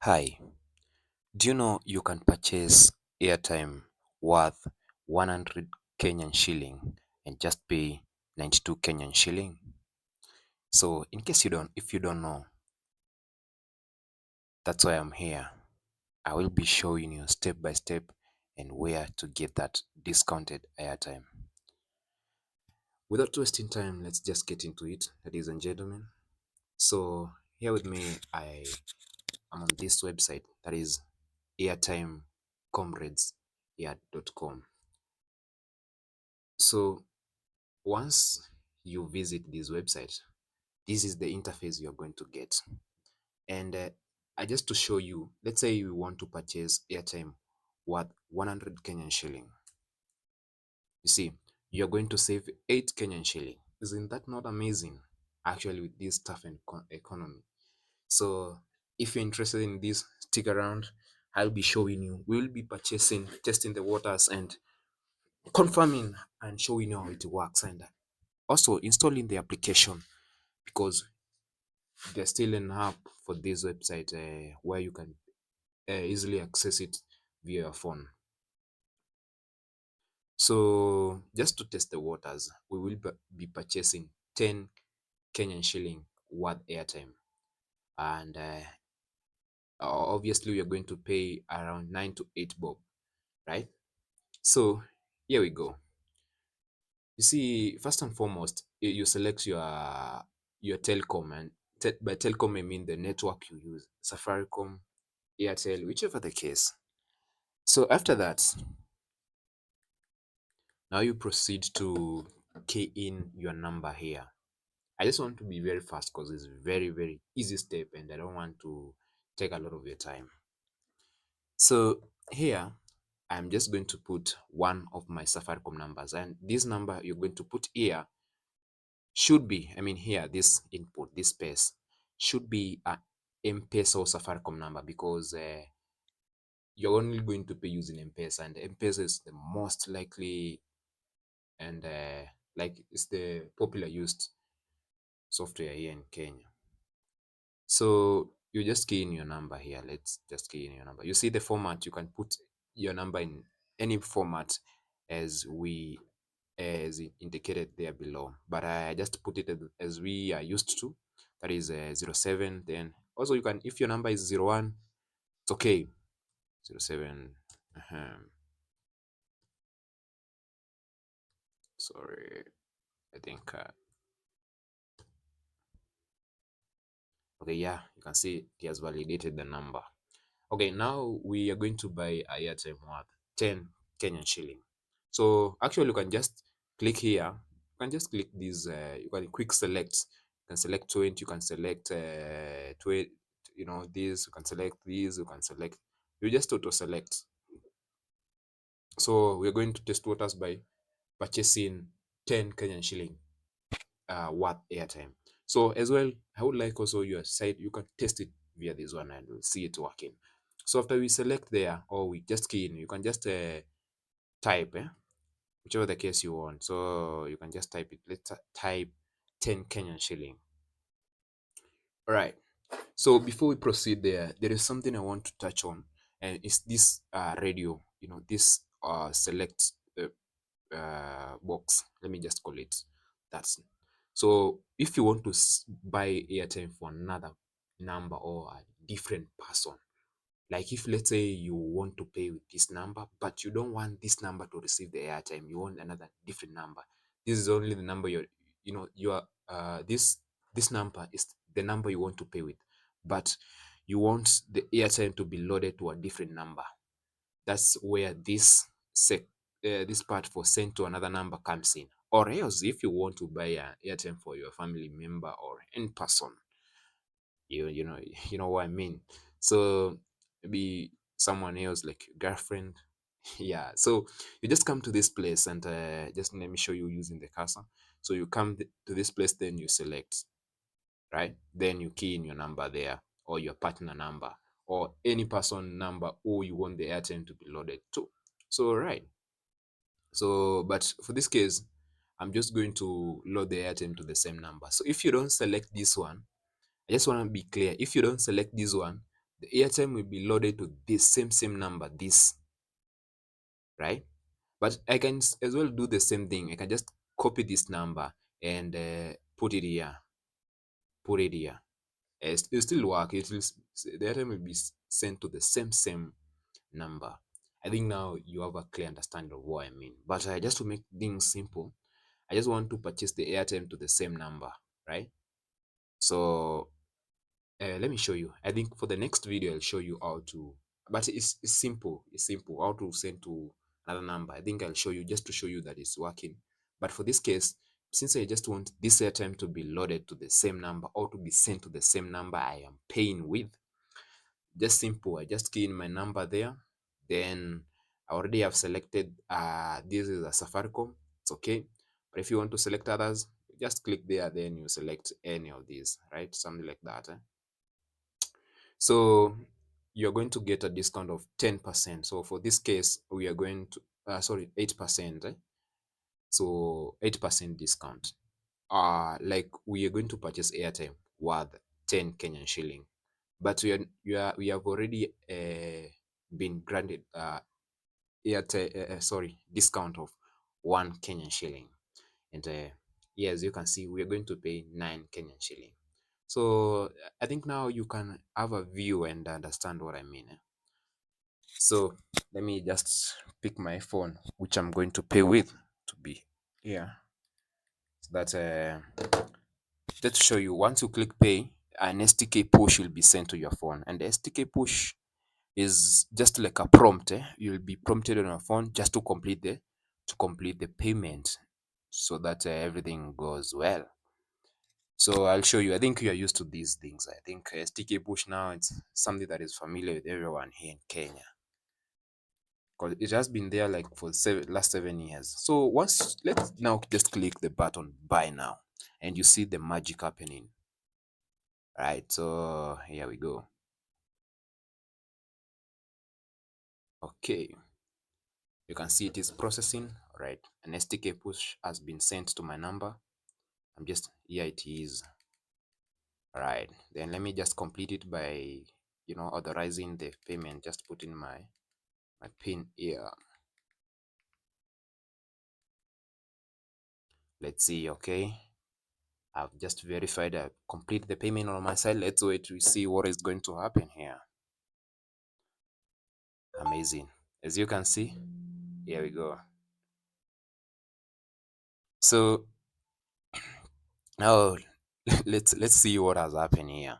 Hi, do you know you can purchase airtime worth 100 Kenyan shilling and just pay 92 Kenyan shilling? So, in case if you don't know, that's why I'm here. I will be showing you step by step and where to get that discounted airtime. Without wasting time, let's just get into it, ladies and gentlemen. So, here with me, I am on this website that is airtimecomrades.com. So once you visit this website, this is the interface you're going to get. And I just to show you, let's say you want to purchase airtime worth 100 Kenyan shilling. You see, you're going to save 8 Kenyan shilling. Isn't that not amazing? Actually, with this tough economy. So if you're interested in this, stick around. I'll be showing you. We'll be purchasing, testing the waters, and confirming and showing you how it works, and also installing the application, because there's still an app for this website where you can easily access it via your phone. So just to test the waters, we will be purchasing 10 Kenyan shilling worth airtime, and obviously we are going to pay around 9 to 8 bob, right? So here we go. You see, first and foremost, you select your Telkom, and by Telkom I mean the network you use, Safaricom, Airtel, whichever the case. So after that, now you proceed to key in your number here. I just want to be very fast because it's very easy step and I don't want to take a lot of your time. So here I'm just going to put one of my Safaricom numbers, and this number you're going to put here should be, I mean here, this input, this space should be a M-Pesa or Safaricom number, because you're only going to pay using M-Pesa, and M-Pesa is the most likely and like it's the popular used software here in Kenya. So you just key in your number here. Let's just key in your number. You see the format, you can put your number in any format as indicated there below, but I just put it as we are used to, that is 07. Then also you can, if your number is 01, it's okay. 07. Sorry, I think okay, yeah, you can see it has validated the number. Okay, now we are going to buy a airtime worth 10 Kenyan shilling. So actually you can just click here. You can just click this, you can quick select. You can select 20, you can select 20, this, you can select these, you can select. You just auto select. So we're going to test waters by purchasing 10 Kenyan shilling worth airtime. So as well, I would like also your site, you can test it via this one and we'll see it working. So after we select there, or we just key in, you can just type, whichever the case you want. So you can just type it. Let's type 10 Kenyan shilling. All right. So before we proceed there is something I want to touch on, and it's this radio, this select box. Let me just call it. That's so if you want to buy airtime for another number or a different person, like if let's say you want to pay with this number, but you don't want this number to receive the airtime, you want another different number. This is only the number this number is the number you want to pay with, but you want the airtime to be loaded to a different number. That's where this part for send to another number comes in. Or else if you want to buy an airtime for your family member or in person, you know what I mean. So maybe someone else like your girlfriend. Yeah. So you just come to this place, and just let me show you using the cursor. So you come to this place, then you select, right? Then you key in your number there, or your partner number, or any person number who you want the airtime to be loaded to. So right. So but for this case, I'm just going to load the airtime to the same number. So if you don't select this one, I just want to be clear. If you don't select this one, the airtime will be loaded to this same number, this, right? But I can as well do the same thing. I can just copy this number and put it here, put it here. It still work. It will the airtime will be sent to the same number. I think now you have a clear understanding of what I mean. But just to make things simple, I just want to purchase the airtime to the same number, right? So let me show you. I think for the next video I'll show you how to, but it's simple. It's simple how to send to another number. I think I'll show you just to show you that it's working. But for this case, since I just want this airtime to be loaded to the same number or to be sent to the same number I am paying with, just simple. I just key in my number there. Then I already have selected this is a Safaricom. It's okay. But if you want to select others, just click there, then you select any of these, right? Something like that. So you're going to get a discount of 10%. So for this case, we are going to, sorry, 8%. So 8% discount. Like we are going to purchase airtime worth 10 Kenyan shilling, but we have already been granted airtime, sorry, discount of 1 Kenyan shilling. And yeah, as you can see, we are going to pay 9 Kenyan shilling. So I think now you can have a view and understand what I mean. So let me just pick my phone, which I'm going to pay with, to be here. So that just to show you, once you click pay, an STK push will be sent to your phone, and the STK push is just like a prompt. You'll be prompted on your phone just to complete the payment, so that everything goes well. So I'll show you. I think you are used to these things. I think STK push now, it's something that is familiar with everyone here in Kenya, because it has been there like for last 7 years. So once, let's now just click the button buy now, and you see the magic happening. Right, so here we go. Okay, you can see it is processing. All right, an STK push has been sent to my number. I'm just, here it is. All right, then let me just complete it by authorizing the payment. Just put in my pin here. Let's see. Okay, I've just verified I complete the payment on my side. Let's wait to see what is going to happen here. Amazing. As you can see, here we go. So now let's see what has happened here.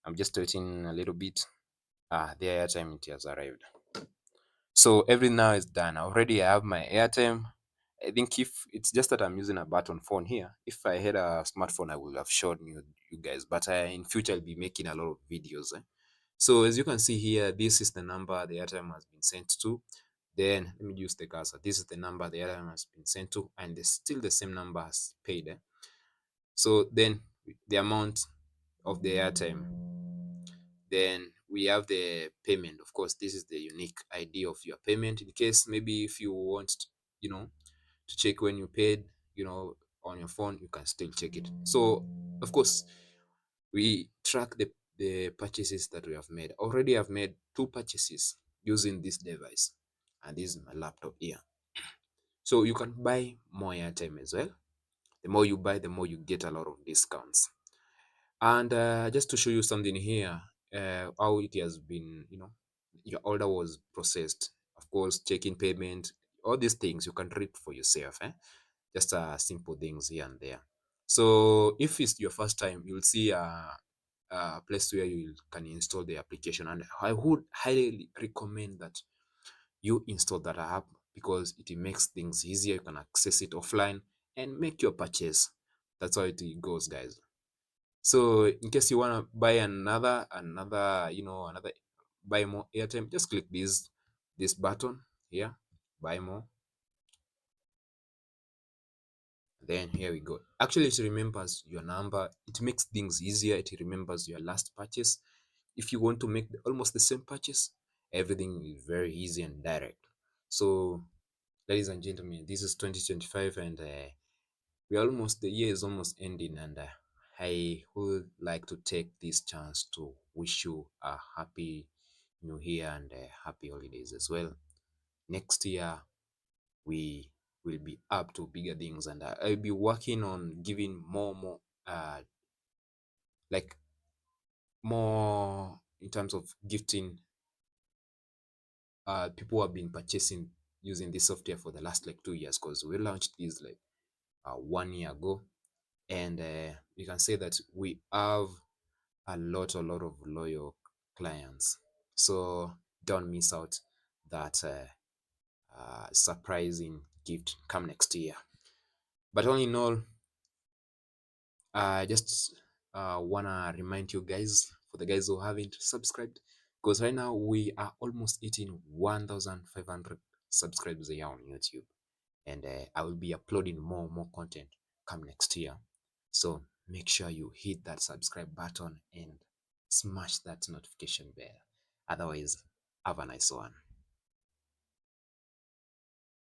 I'm just waiting a little bit. The airtime, it has arrived. So everything now is done. Already I have my airtime. I think if it's just that I'm using a button phone here, if I had a smartphone, I would have shown you guys. But in future, I'll be making a lot of videos. So as you can see here, this is the number the airtime has been sent to. Then let me use the cursor. This is the number the airtime has been sent to, and it's still the same number as paid. So then the amount of the airtime. Then we have the payment. Of course, this is the unique ID of your payment, in case maybe if you want to check when you paid on your phone, you can still check it. So of course, we track the purchases that we have made. Already I've made 2 purchases using this device, and this is my laptop here. So you can buy more airtime as well. The more you buy, the more you get a lot of discounts. And just to show you something here, how it has been, your order was processed. Of course, checking payment, all these things you can read for yourself. Just simple things here and there. So if it's your first time, you'll see a place where you can install the application, and I would highly recommend that you install that app, because it makes things easier. You can access it offline and make your purchase. That's how it goes, guys. So in case you want to buy another buy more airtime, just click this button here, buy more. Then here we go. Actually, it remembers your number. It makes things easier. It remembers your last purchase. If you want to make almost the same purchase, everything is very easy and direct. So ladies and gentlemen, this is 2025, and the year is almost ending, and I would like to take this chance to wish you a happy new year and happy holidays as well. Next year, we will be up to bigger things, and I'll be working on giving uh, like more in terms of gifting people who have been purchasing using this software for the last like 2 years, because we launched this like 1 year ago, and you can say that we have a lot of loyal clients. So don't miss out that surprising gift come next year. But all in all, I just wanna remind you guys, for the guys who haven't subscribed, because right now we are almost hitting 1,500 subscribers here on YouTube, and I will be uploading more content come next year. So make sure you hit that subscribe button and smash that notification bell. Otherwise, have a nice one.